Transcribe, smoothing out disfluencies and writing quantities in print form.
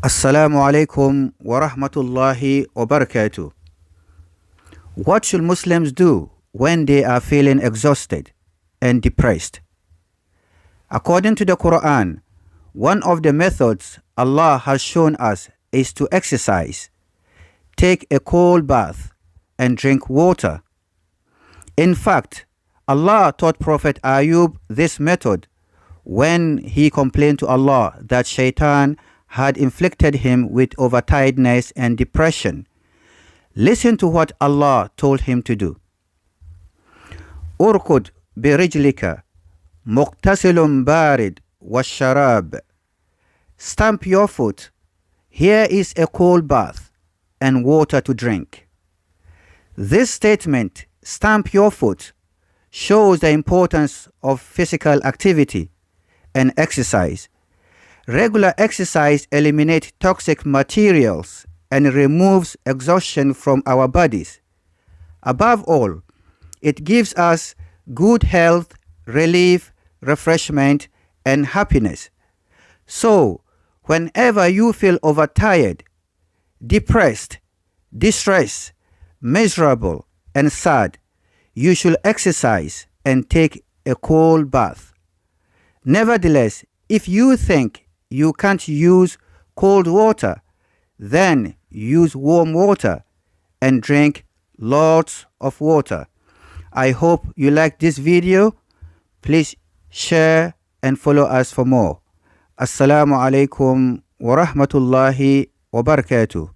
Assalamu alaikum wa rahmatullahi wa barakatuh. What should Muslims do when they are feeling exhausted and depressed? According to the Qur'an, one of the methods Allah has shown us is to exercise, take a cold bath, and drink water. In fact, Allah taught Prophet Ayub this method when he complained to Allah that Shaitan had inflicted him with overtiredness and depression. Listen to what Allah told him to do. Urkud birijlika muqtasilun barid washarab. Stamp your foot. Here is a cold bath and water to drink. This statement, stamp your foot, shows the importance of physical activity and exercise. Regular exercise eliminates toxic materials and removes exhaustion from our bodies. Above all, it gives us good health, relief, refreshment, and happiness. So, whenever you feel overtired, depressed, distressed, miserable, and sad, you should exercise and take a cold bath. Nevertheless, if you think you can't use cold water, then use warm water and drink lots of water. I hope you like this video. Please share and follow us for more. Assalamu alaikum wa rahmatullahi wa barakatuh.